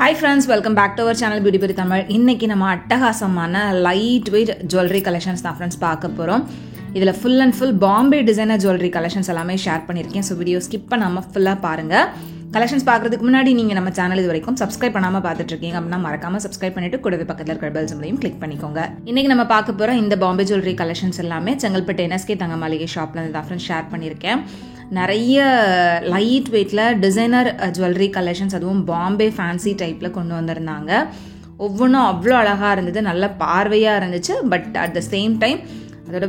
Hi friends, welcome back to our channel Beauty Puri Tamil. இன்னைக்கு நம்ம அட்டகாசமான light weight jewellery collections தான் friends பார்க்க போகிறோம். இதில் full and full Bombay designer jewellery collections எல்லாமே ஷேர் பண்ணியிருக்கேன். ஸோ வீடியோ ஸ்கிப் பண்ணாமல் ஃபுல்லாக பாருங்கள். கலெக்ஷன்ஸ் பார்க்குறதுக்கு முன்னாடி நீங்கள் நம்ம சேனல் இது வரைக்கும் சப்ஸ்கிரைப் பண்ணாமல் பார்த்துட்டு இருக்கீங்க அப்படின்னா மறக்காமல் சப்ஸ்கிரைப் பண்ணிட்டு கூடவே பக்கத்தில் இருக்கிற பெல் சிம்பளையும் கிளிக் பண்ணிக்கோங்க. இன்றைக்கி நம்ம பார்க்க போகிற இந்த பாம்பே ஜுவல்லரி கலெக்ஷன்ஸ் எல்லாமே செங்கல்பட்டு NSK தங்க மாளிகை ஷாப்லேருந்து தான் ஃப்ரெண்ட்ஸ் ஷேர் பண்ணியிருக்கேன். நிறைய லைட் வெயிட்டில் டிசைனர் ஜுவல்லரி கலெக்ஷன்ஸ், அதுவும் பாம்பே ஃபேன்சி டைப்பில் கொண்டு வந்திருந்தாங்க. ஒவ்வொன்றும் அவ்வளோ அழகாக இருந்தது, நல்ல பார்வையாக இருந்துச்சு. But at the same time அதோட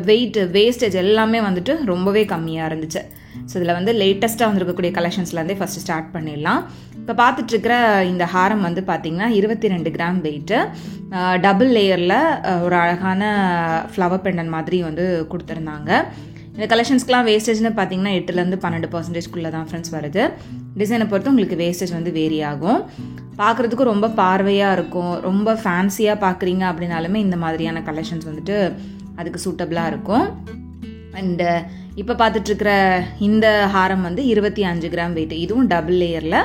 வேஸ்டேஜ் எல்லாமே வந்துட்டு ரொம்பவே கம்மியாக இருந்துச்சு. ஸோ இதில் வந்து லேட்டஸ்ட்டாக வந்திருக்கக்கூடிய கலெக்ஷன்ஸ்லேருந்தே ஃபஸ்ட்டு ஸ்டார்ட் பண்ணிடலாம். இப்போ பார்த்துட்ருக்கிற இந்த ஹாரம் வந்து பார்த்திங்கன்னா 22 கிராம் வெயிட்டு, டபுள் லேயரில் ஒரு அழகான ஃப்ளவர் பெண்டன் மாதிரி வந்து கொடுத்துருந்தாங்க. இந்த கலெக்ஷன்ஸ்க்குலாம் வேஸ்டேஜ்னு பார்த்தீங்கன்னா 8-12% தான் ஃப்ரெண்ட்ஸ் வருது. டிசைனை பொறுத்து உங்களுக்கு வேஸ்டேஜ் வந்து வேரி ஆகும். பார்க்குறதுக்கு ரொம்ப பார்வையாக இருக்கும். ரொம்ப ஃபேன்சியாக பார்க்குறீங்க அப்படின்னாலுமே இந்த மாதிரியான கலெக்ஷன்ஸ் வந்துட்டு அதுக்கு சூட்டபிளாக இருக்கும். அண்டு இப்போ பார்த்துட்ருக்கிற இந்த ஹாரம் வந்து 25 கிராம் வெயிட், இதுவும் டபுள் லேயரில்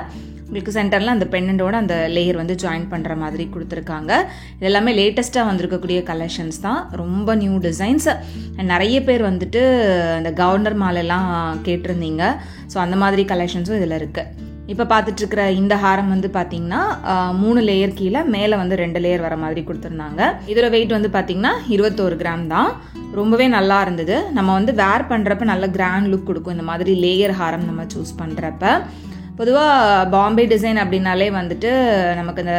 உங்களுக்கு சென்டரில் அந்த பெண்டோட அந்த லேயர் வந்து ஜாயின் பண்ணுற மாதிரி கொடுத்துருக்காங்க. இது எல்லாமே லேட்டஸ்ட்டாக வந்திருக்கக்கூடிய கலெக்ஷன்ஸ் தான், ரொம்ப நியூ டிசைன்ஸ். நிறைய பேர் வந்துட்டு அந்த கவர்னர் மாலெல்லாம் கேட்டிருந்தீங்க. ஸோ அந்த மாதிரி கலெக்ஷன்ஸும் இதில் இருக்குது. இப்போ பார்த்துட்ருக்கிற இந்த ஹாரம் வந்து பார்த்திங்கன்னா 3 லேயர் கீழே மேலே வந்து 2 லேயர் வர மாதிரி கொடுத்துருந்தாங்க. இதோட வெயிட் வந்து பார்த்திங்கன்னா 21 கிராம் தான். ரொம்பவே நல்லா இருந்தது. நம்ம வந்து வேர் பண்ணுறப்ப நல்ல கிராண்ட் லுக் கொடுக்கும் இந்த மாதிரி லேயர் ஹாரம் நம்ம சூஸ் பண்ணுறப்ப. பொதுவாக பாம்பே டிசைன் அப்படின்னாலே வந்துட்டு நமக்கு இந்த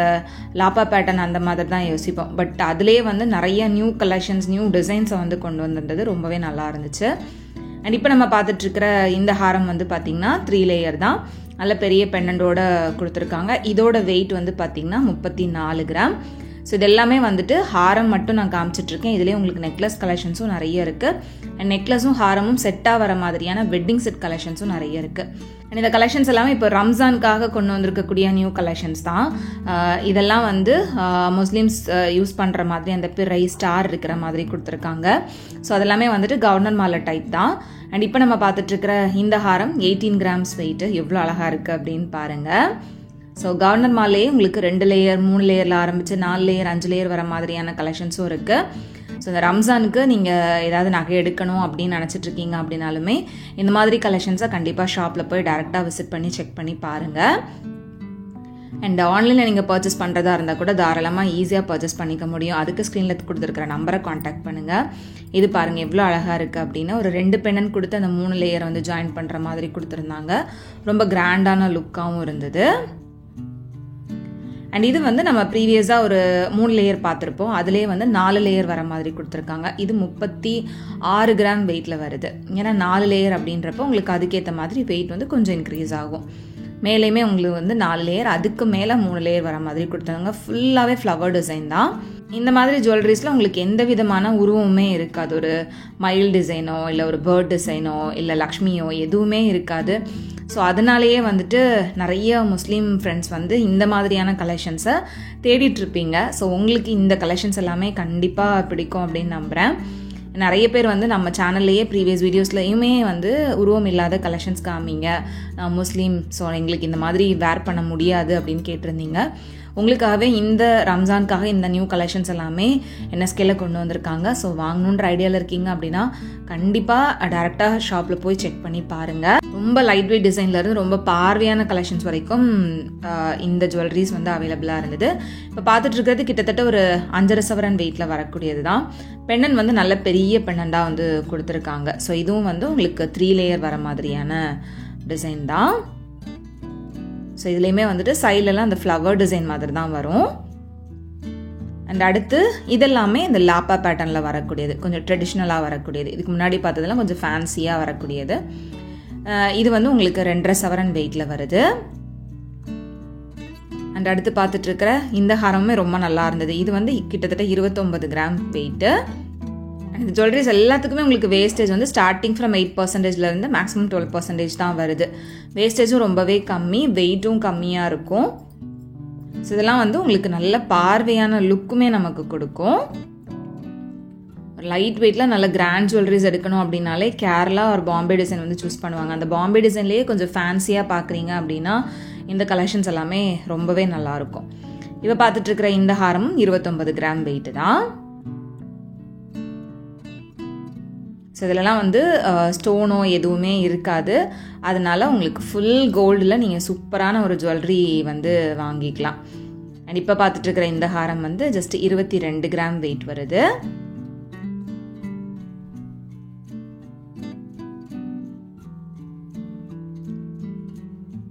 லாப்பா பேட்டர்ன் அந்த மாதிரி தான் யோசிப்போம். பட் அதுலேயே வந்து நிறைய நியூ கலெக்ஷன்ஸ், நியூ டிசைன்ஸை வந்து கொண்டு வந்திருந்தது, ரொம்பவே நல்லா இருந்துச்சு. அண்ட் இப்போ நம்ம பார்த்துட்ருக்கிற இந்த ஹாரம் வந்து பார்த்திங்கன்னா 3 லேயர் தான், நல்ல பெரிய பெண்டோட கொடுத்துருக்காங்க. இதோட வெயிட் வந்து பார்த்திங்கன்னா 34 கிராம். ஸோ இது எல்லாமே வந்துட்டு ஹாரம் மட்டும் நான் காமிச்சிட்ருக்கேன். இதுலேயே உங்களுக்கு நெக்லஸ் கலெக்ஷன்ஸும் நிறைய இருக்குது. அண்ட் நெக்லஸும் ஹாரமும் செட்டாக வர மாதிரியான வெட்டிங் செட் கலெக்ஷன்ஸும் நிறைய இருக்குது. அண்ட் இந்த கலெக்ஷன்ஸ் எல்லாமே இப்போ ரம்ஜானுக்காக கொண்டு வந்திருக்கக்கூடிய நியூ கலெக்ஷன்ஸ் தான். இதெல்லாம் வந்து முஸ்லீம்ஸ் யூஸ் பண்ணுற மாதிரி அந்த பிறை ஸ்டார் இருக்கிற மாதிரி கொடுத்துருக்காங்க. ஸோ அதெல்லாமே வந்துட்டு கவர்னர் மாலை டைப் தான். அண்ட் இப்போ நம்ம பார்த்துட்ருக்கிற இந்த ஹாரம் 18 கிராம்ஸ் வெயிட்டு எவ்வளோ அழகாக இருக்குது அப்படின்னு பாருங்கள். ஸோ கவர்னர் மாலையே உங்களுக்கு 2 லேயர் 3 லேயரில் ஆரம்பித்து 4 லேயர் 5 லேயர் வர மாதிரியான கலெக்ஷன்ஸும் இருக்குது. ஸோ இந்த ரம்ஜானுக்கு நீங்கள் ஏதாவது நகை எடுக்கணும் அப்படின்னு நினச்சிட்ருக்கீங்க அப்படின்னாலுமே இந்த மாதிரி கலெக்ஷன்ஸை கண்டிப்பாக ஷாப்பில் போய் டேரெக்டாக விசிட் பண்ணி செக் பண்ணி பாருங்கள். அண்ட் ஆன்லைனில் நீங்கள் பர்ச்சேஸ் பண்ணுறதா இருந்தால் கூட தாராளமாக ஈஸியாக பர்ச்சேஸ் பண்ணிக்க முடியும். அதுக்கு ஸ்க்ரீனில் கொடுத்துருக்கிற நம்பரை காண்டாக்ட் பண்ணுங்கள். இது பாருங்கள் எவ்வளோ அழகாக இருக்குது அப்படின்னு. ஒரு 2 பெண்டன் கொடுத்து அந்த 3 லேயர் வந்து ஜாயின் பண்ணுற மாதிரி கொடுத்துருந்தாங்க. ரொம்ப கிராண்டான லுக்காகவும் இருந்தது. அண்ட் இது வந்து நம்ம ப்ரீவியஸாக ஒரு 3 லேயர் பார்த்துருப்போம். அதுலேயே வந்து 4 லேயர் வர மாதிரி கொடுத்துருக்காங்க. இது 36 கிராம் வெயிட்டில் வருது. ஏன்னா 4 லேயர் அப்படின்றப்போ உங்களுக்கு அதுக்கேற்ற மாதிரி வெயிட் வந்து கொஞ்சம் இன்க்ரீஸ் ஆகும். மேலேயுமே உங்களுக்கு வந்து 4 லேயர், அதுக்கு மேலே 3 லேயர் வர மாதிரி கொடுத்தாங்க. ஃபுல்லாகவே ஃப்ளவர் டிசைன் தான். இந்த மாதிரி ஜுவல்லரிஸில் உங்களுக்கு எந்த விதமான உருவமுமே இருக்காது. ஒரு மயில் டிசைனோ இல்லை ஒரு பேர்ட் டிசைனோ இல்லை லக்ஷ்மியோ எதுவுமே இருக்காது. ஸோ அதனாலேயே வந்துட்டு நிறைய முஸ்லீம் ஃப்ரெண்ட்ஸ் வந்து இந்த மாதிரியான கலெக்ஷன்ஸை தேடிட்டுருப்பீங்க. ஸோ உங்களுக்கு இந்த கலெக்ஷன்ஸ் எல்லாமே கண்டிப்பாக பிடிக்கும் அப்படின்னு நம்புகிறேன். நிறைய பேர் வந்து நம்ம சேனல்லையே ப்ரீவியஸ் வீடியோஸ்லையுமே வந்து உருவம் இல்லாத கலெக்ஷன்ஸ் காமிங்க, முஸ்லீம், ஸோ எங்களுக்கு இந்த மாதிரி வேர் பண்ண முடியாது அப்படின்னு கேட்டிருந்தீங்க. உங்களுக்காகவே இந்த ரம்ஜானுக்காக இந்த நியூ கலெக்ஷன்ஸ் எல்லாமே NSKல கொண்டு வந்திருக்காங்க. ஸோ வாங்கணுன்ற ஐடியாவில் இருக்கீங்க அப்படின்னா கண்டிப்பாக டேரெக்டாக ஷாப்பில் போய் செக் பண்ணி பாருங்கள். ரொம்ப லைட் வெயிட் டிசைன்லேருந்து ரொம்ப பார்வையான கலெக்ஷன்ஸ் வரைக்கும் இந்த ஜுவல்லரிஸ் வந்து அவைலபிளாக இருந்தது. இப்போ பார்த்துட்டு இருக்கிறது கிட்டத்தட்ட ஒரு 5.5 சவரன் வெயிட்டில் வரக்கூடியது தான். பெண்டன் வந்து நல்ல பெரிய பெண்டண்டாக வந்து கொடுத்துருக்காங்க. ஸோ இதுவும் வந்து உங்களுக்கு 3 லேயர் வர மாதிரியான டிசைன் தான். ஸோ இதுலேயுமே வந்துட்டு சைட்லலாம் அந்த ஃப்ளவர் டிசைன் மாதிரி தான் வரும். அண்ட் அடுத்து இதெல்லாமே இந்த லாப்பா பேட்டர்னில் வரக்கூடியது, கொஞ்சம் ட்ரெடிஷ்னலாக வரக்கூடியது. இதுக்கு முன்னாடி பார்த்ததெல்லாம் கொஞ்சம் ஃபேன்சியாக வரக்கூடியது. இது வந்து உங்களுக்கு 2.5 சவரன் வெயிட்டில் வருது. அண்ட் அடுத்து பார்த்துட்ருக்கிற இந்த ஹாரமே ரொம்ப நல்லா இருந்தது. இது வந்து கிட்டத்தட்ட 29 கிராம் வெயிட்டு. இந்த ஜுவல்லரிஸ் எல்லாத்துக்குமே உங்களுக்கு வேஸ்டேஜ் வந்து ஸ்டார்டிங் ஃப்ரம் 8%லேருந்து மேக்ஸிமம் 12% தான் வருது. வேஸ்டேஜும் ரொம்பவே கம்மி, வெயிட்டும் கம்மியாக இருக்கும். ஸோ இதெல்லாம் வந்து உங்களுக்கு நல்ல பார்வையான லுக்குமே நமக்கு கொடுக்கும். லைட் வெயிட்டில் நல்ல கிராண்ட் ஜுவல்லரிஸ் எடுக்கணும் அப்படின்னாலே கேரளா ஒரு பாம்பே டிசைன் வந்து சூஸ் பண்ணுவாங்க. அந்த பாம்பே டிசைன்லேயே கொஞ்சம் ஃபேன்சியாக பார்க்குறீங்க அப்படின்னா இந்த கலெக்ஷன்ஸ் எல்லாமே ரொம்பவே நல்லாயிருக்கும். இப்போ பார்த்துட்ருக்கிற இந்த ஹாரம் 29 கிராம் வெயிட்டு தான். ஸோ இதிலலாம் வந்து ஸ்டோனோ எதுவுமே இருக்காது. அதனால உங்களுக்கு ஃபுல் கோல்டில் நீங்கள் சூப்பரான ஒரு ஜுவல்லரி வந்து வாங்கிக்கலாம். அண்ட் இப்போ பார்த்துட்ருக்கிற இந்த ஹாரம் வந்து ஜஸ்ட் 22 கிராம் வெயிட் வருது.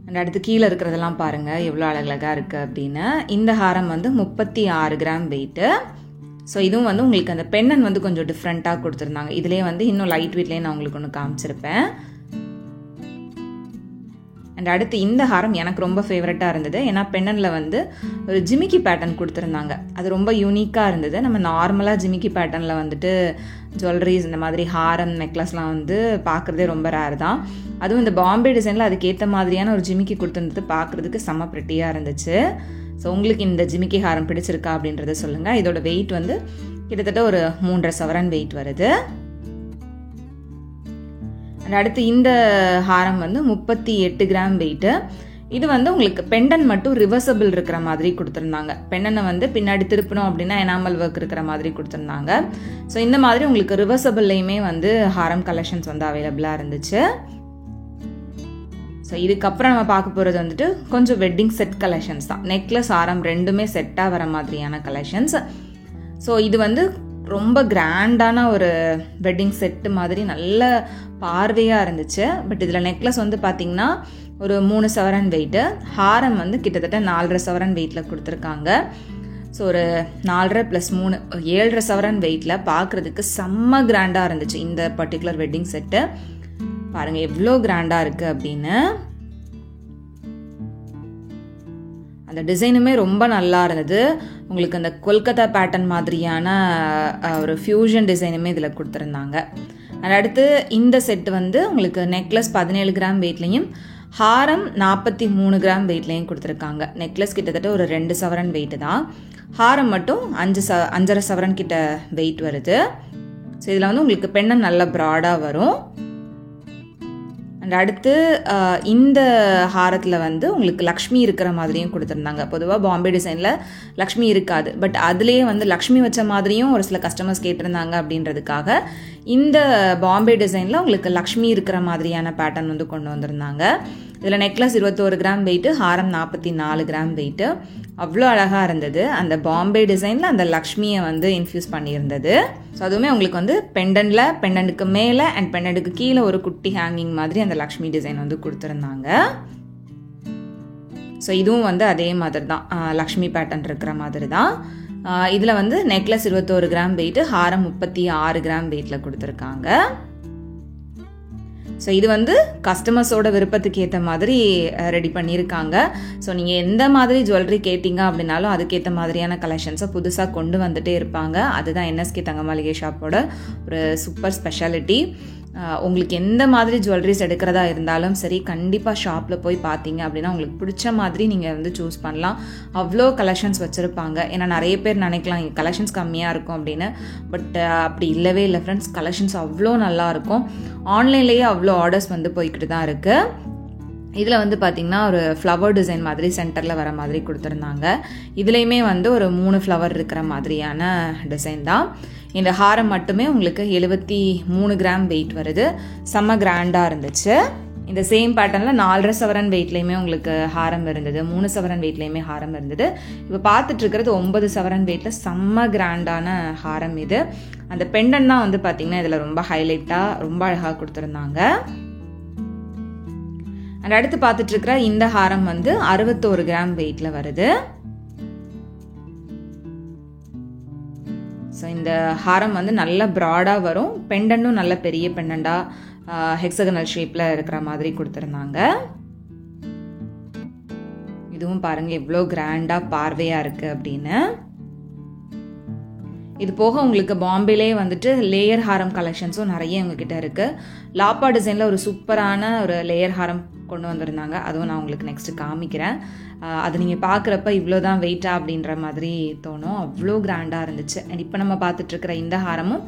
அண்ட் அடுத்து கீழே இருக்கிறதெல்லாம் பாருங்கள் எவ்வளோ அழகழகாக இருக்குது அப்படின்னு. இந்த ஹாரம் வந்து 36 கிராம் வெயிட்டு. ஸோ இதுவும் வந்து உங்களுக்கு அந்த பெண்ணன் வந்து கொஞ்சம் டிஃப்ரெண்ட்டாக கொடுத்துருந்தாங்க. இதிலே வந்து இன்னும் லைட் வெயிட்லேயே நான் உங்களுக்கு ஒன்று காமிச்சிருப்பேன். அண்ட் அடுத்து இந்த ஹாரம் எனக்கு ரொம்ப ஃபேவரட்டாக இருந்தது. ஏன்னா பெண்ணனில் வந்து ஒரு ஜிமிக்கி பேட்டர்ன் கொடுத்துருந்தாங்க. அது ரொம்ப யூனிக்காக இருந்தது. நம்ம நார்மலாக ஜிமிக்கி பேட்டர்னில் வந்துட்டு ஜுவல்லரிஸ் இந்த மாதிரி ஹாரம் நெக்லஸ்லாம் வந்து பார்க்குறதே ரொம்ப ரேர் தான். அதுவும் இந்த பாம்பே டிசைனில் அதுக்கேற்ற மாதிரியான ஒரு ஜிமிக்கி கொடுத்துருந்தது பார்க்குறதுக்கு செம்ம ப்ரிட்டியாக இருந்துச்சு. ஸோ உங்களுக்கு இந்த ஜிமிக்கி ஹாரம் பிடிச்சிருக்கா அப்படின்றத சொல்லுங்கள். இதோட வெயிட் வந்து கிட்டத்தட்ட ஒரு 3.5 சவரன் வெயிட் வருது. அண்ட் அடுத்து இந்த ஹாரம் வந்து 38 கிராம் வெயிட்டு. இது வந்து உங்களுக்கு பெண்டன் மட்டும் ரிவர்சபிள் இருக்கிற மாதிரி கொடுத்துருந்தாங்க. பெண்ணனை வந்து பின்னாடி திருப்பணும் அப்படின்னா எனாமல் ஒர்க் இருக்கிற மாதிரி கொடுத்துருந்தாங்க. ஸோ இந்த மாதிரி உங்களுக்கு ரிவர்சபிள்லையுமே வந்து ஹாரம் கலெக்ஷன்ஸ் வந்து அவைலபிளாக இருந்துச்சு. ஸோ இதுக்கப்புறம் நம்ம பார்க்க போகிறது வந்துட்டு கொஞ்சம் வெட்டிங் செட் கலெக்ஷன்ஸ் தான். நெக்லஸ் ஹாரம் ரெண்டுமே செட்டாக வர மாதிரியான கலெக்ஷன்ஸ். ஸோ இது வந்து ரொம்ப கிராண்டான ஒரு வெட்டிங் செட்டு மாதிரி நல்ல பார்வையாக இருந்துச்சு. பட் இதில் நெக்லஸ் வந்து பார்த்திங்கன்னா ஒரு 3 சவரன் வெயிட்டு, ஹாரம் வந்து கிட்டத்தட்ட 4.5 சவரன் வெயிட்டில் கொடுத்துருக்காங்க. ஸோ ஒரு 4.5 + 3 7.5 சவரன் வெயிட்டில் பார்க்குறதுக்கு செம்ம கிராண்டாக இருந்துச்சு இந்த பர்டிகுலர் வெட்டிங் செட்டு. பாருங்க எவ்வளோ கிராண்டா இருக்கு அப்படின்னு. அந்த டிசைனுமே ரொம்ப நல்லா இருந்தது. உங்களுக்கு அந்த கொல்கத்தா பேட்டர்ன் மாதிரியான ஒரு ஃபியூஷன் டிசைனுமே இதில் கொடுத்துருந்தாங்க. அண்ட் அடுத்து இந்த செட்டு வந்து உங்களுக்கு நெக்லஸ் 17 கிராம் வெயிட்லையும் ஹாரம் 43 கிராம் வெயிட்லையும் கொடுத்துருக்காங்க. நெக்லஸ் கிட்டத்தட்ட ஒரு 2 சவரன் வெயிட்டு தான். ஹாரம் மட்டும் 5.5 சவரன் கிட்ட வெயிட் வருது. ஸோ இதில் வந்து உங்களுக்கு பெண்ணன் நல்லா ப்ராடாக வரும். அண்ட் அடுத்து இந்த ஹாரத்தில் வந்து உங்களுக்கு லக்ஷ்மி இருக்கிற மாதிரியும் கொடுத்துருந்தாங்க. பொதுவாக பாம்பே டிசைனில் லக்ஷ்மி இருக்காது. பட் அதுலேயே வந்து லக்ஷ்மி வச்ச மாதிரியும் ஒரு சில கஸ்டமர்ஸ் கேட்டிருந்தாங்க அப்படின்றதுக்காக இந்த பாம்பே டிசைனில் உங்களுக்கு லக்ஷ்மி இருக்கிற மாதிரியான பேட்டர்ன் வந்து கொண்டு வந்திருந்தாங்க. இதில் நெக்லஸ் 21 கிராம் வெயிட்டு, ஹாரம் 44 கிராம் வெயிட்டு. அவ்வளோ அழகாக இருந்தது. அந்த பாம்பே டிசைனில் அந்த லக்ஷ்மியை வந்து இன்ஃப்யூஸ் பண்ணியிருந்தது. ஸோ அதுவுமே உங்களுக்கு வந்து பெண்டனுக்கு மேலே அண்ட் பெண்டனுக்கு கீழே ஒரு குட்டி ஹேங்கிங் மாதிரி அந்த லக்ஷ்மி டிசைன் வந்து கொடுத்துருந்தாங்க. ஸோ இதுவும் வந்து அதே மாதிரி தான், லக்ஷ்மி பேட்டர்ன் இருக்கிற மாதிரி தான். இதில் வந்து நெக்லஸ் 21 கிராம் வெயிட்டு, ஹாரம் 36 கிராம் வெயிட்டில் கொடுத்துருக்காங்க. ஸோ இது வந்து கஸ்டமர்ஸோட விருப்பத்துக்கு ஏற்ற மாதிரி ரெடி பண்ணியிருக்காங்க. ஸோ நீங்கள் எந்த மாதிரி ஜுவல்லரி கேட்டிங்க அப்படின்னாலும் அதுக்கேற்ற மாதிரியான கலெக்ஷன்ஸை புதுசாக கொண்டு வந்துட்டே இருப்பாங்க. அதுதான் NSK தங்க மளிகை ஷாப்போட ஒரு சூப்பர் ஸ்பெஷாலிட்டி. உங்களுக்கு எந்த மாதிரி ஜுவல்லரிஸ் எடுக்கிறதா இருந்தாலும் சரி, கண்டிப்பாக ஷாப்பில் போய் பார்த்தீங்க அப்படின்னா உங்களுக்கு பிடிச்ச மாதிரி நீங்கள் வந்து சூஸ் பண்ணலாம். அவ்வளோ கலெக்ஷன்ஸ் வச்சுருப்பாங்க. ஏன்னா நிறைய பேர் நினைக்கலாம் இங்கே கலெக்ஷன்ஸ் கம்மியாக இருக்கும் அப்படின்னு. பட் அப்படி இல்லவே இல்லை ஃப்ரெண்ட்ஸ். கலெக்ஷன்ஸ் அவ்வளோ நல்லாயிருக்கும். ஆன்லைன்லேயே அவ்வளோ ஆர்டர்ஸ் வந்து போய்கிட்டு தான் இருக்குது. இதில் வந்து பார்த்திங்கன்னா ஒரு ஃப்ளவர் டிசைன் மாதிரி சென்டரில் வர மாதிரி கொடுத்துருந்தாங்க. இதுலேயுமே வந்து ஒரு 3 ஃப்ளவர் இருக்கிற மாதிரியான டிசைன் தான். இந்த ஹாரம் மட்டுமே உங்களுக்கு 73 கிராம் வெயிட் வருது. செம்ம கிராண்டாக இருந்துச்சு. இந்த சேம் பேட்டர்னில் 4.5 சவரன் வெயிட்லேயுமே உங்களுக்கு ஹாரம் இருந்தது, 3 சவரன் வெயிட்லேயுமே ஹாரம் இருந்தது. இப்போ பார்த்துட்டு இருக்கிறது 9 சவரன் வெயிட்டில் செம்ம கிராண்டான ஹாரம் இது. அந்த பெண்டன் தான் வந்து பார்த்திங்கன்னா இதில் ரொம்ப ஹைலைட்டாக ரொம்ப அழகாக கொடுத்துருந்தாங்க. அண்ட் அடுத்து பார்த்துட்டு இருக்கிற இந்த ஹாரம் வந்து 61 கிராம் வெயிட்டில் வருது. ஸோ இந்த ஹாரம் வந்து நல்ல ப்ராடாக வரும். பெண்டன்ட்டும் நல்ல பெரிய பெண்டண்டாக ஹெக்ஸகனல் ஷேப்பில் இருக்கிற மாதிரி கொடுத்துருந்தாங்க. இதுவும் பாருங்கள் எவ்வளோ கிராண்டாக பார்வையாக இருக்குது அப்படின்னு. இது போக உங்களுக்கு பாம்பேலே வந்துட்டு லேயர் ஹாரம் கலெக்ஷன்ஸும் நிறைய உங்ககிட்ட இருக்குது. லாப்பா டிசைனில் ஒரு சூப்பரான ஒரு லேயர் ஹாரம் கொண்டு வந்திருந்தாங்க. அதுவும் நான் உங்களுக்கு நெக்ஸ்ட்டு காமிக்கிறேன். அது நீங்கள் பார்க்குறப்ப இவ்வளோ தான் வெயிட்டா அப்படின்ற மாதிரி தோணும். அவ்வளோ கிராண்டாக இருந்துச்சு. அண்ட் இப்போ நம்ம பார்த்துட்ருக்கிற இந்த ஹாரமும்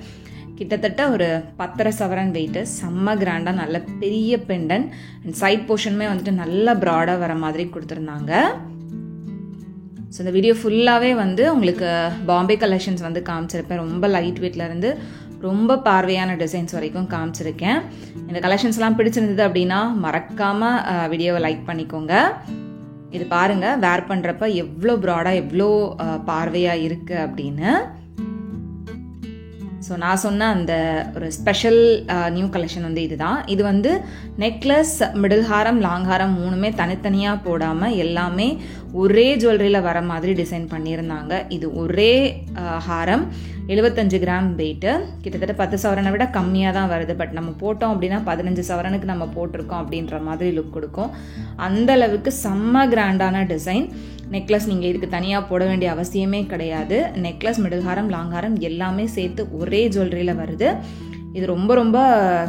கிட்டத்தட்ட ஒரு 10.5 சவரன் வெயிட்டு, செம்ம கிராண்டாக நல்ல பெரிய பெண்டன் அண்ட் சைட் போர்ஷனுமே வந்துட்டு நல்லா ப்ராடாக வர மாதிரி கொடுத்துருந்தாங்க. ஸோ இந்த வீடியோ ஃபுல்லாகவே வந்து உங்களுக்கு பாம்பே கலெக்ஷன்ஸ் வந்து காமிச்சிருப்பேன். ரொம்ப லைட் வெயிட்லேருந்து ரொம்ப பார்வையான டிசைன்ஸ் வரைக்கும் காமிச்சிருக்கேன். இந்த கலெக்ஷன்ஸ்லாம் பிடிச்சிருந்தது அப்படின்னா மறக்காமல் வீடியோவை லைக் பண்ணிக்கோங்க. இது பாருங்கள், வேர் பண்ணுறப்ப எவ்வளோ ப்ராடாக எவ்வளோ பார்வையாக இருக்குது அப்படின்னு. ஸோ நான் சொன்ன அந்த ஒரு ஸ்பெஷல் நியூ கலெக்ஷன் வந்து இதுதான். இது வந்து நெக்லஸ், மிடில் ஹாரம், லாங் ஹாரம் மூணுமே தனித்தனியாக போடாமல் எல்லாமே ஒரே ஜுவல்லரியில் வர மாதிரி டிசைன் பண்ணியிருந்தாங்க. இது ஒரே ஹாரம் 75 கிராம் வெயிட்டு, கிட்டத்தட்ட 10 சவரனை விட கம்மியாக தான் வருது. பட் நம்ம போட்டோம் அப்படின்னா 15 சவரனுக்கு நம்ம போட்டிருக்கோம் அப்படின்ற மாதிரி லுக் கொடுக்கும். அந்த அளவுக்கு செம்ம கிராண்டான டிசைன். நெக்லஸ் நீங்கள் இதுக்கு தனியாக போட வேண்டிய அவசியமே கிடையாது. நெக்லஸ், மிடில் ஹாரம், லாங் ஹாரம் எல்லாமே சேர்த்து ஒரே ஜுவல்லரியில் வருது. இது ரொம்ப ரொம்ப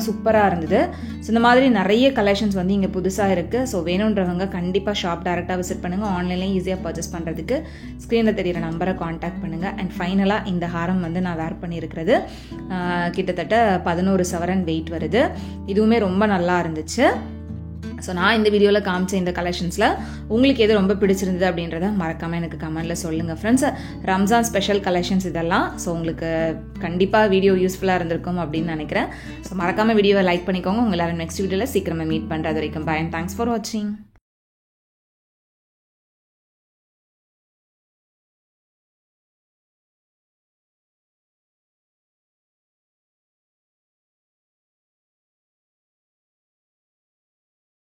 சூப்பராக இருந்தது. ஸோ இந்த மாதிரி நிறைய கலெக்ஷன்ஸ் வந்து இங்கே புதுசாக இருக்குது. ஸோ வேணுன்றவங்க கண்டிப்பாக ஷாப் டேரெக்டாக விசிட் பண்ணுங்கள். ஆன்லைன்லேயும் ஈஸியாக பர்ச்சேஸ் பண்ணுறதுக்கு ஸ்க்ரீனில் தெரியிற நம்பரை காண்டாக்ட் பண்ணுங்கள். அண்ட் ஃபைனலாக இந்த ஹாரம் வந்து நான் வேர் பண்ணியிருக்கிறது கிட்டத்தட்ட 11 சவரன் வெயிட் வருது. இதுவுமே ரொம்ப நல்லா இருந்துச்சு. ஸோ நான் இந்த வீடியோவில் காமிச்ச இந்த கலெக்ஷன்ஸில் உங்களுக்கு எது ரொம்ப பிடிச்சிருந்தது அப்படின்றத மறக்காமல் எனக்கு கமெண்ட்டில் சொல்லுங்கள் ஃப்ரெண்ட்ஸ். ரம்ஜான் ஸ்பெஷல் கலெக்ஷன்ஸ் இதெல்லாம். ஸோ உங்களுக்கு கண்டிப்பாக வீடியோ யூஸ்ஃபுல்லாக இருந்திருக்கும் அப்படின்னு நினைக்கிறேன். ஸோ மறக்காமல் வீடியோவை லைக் பண்ணிக்கோங்க. உங்கள் எல்லாரும் நெக்ஸ்ட் வீடியோவில் சீக்கிரமாக மீட் பண்ணுறது வரைக்கும். பை அண்ட் தேங்க்ஸ் ஃபார் வாட்சிங்.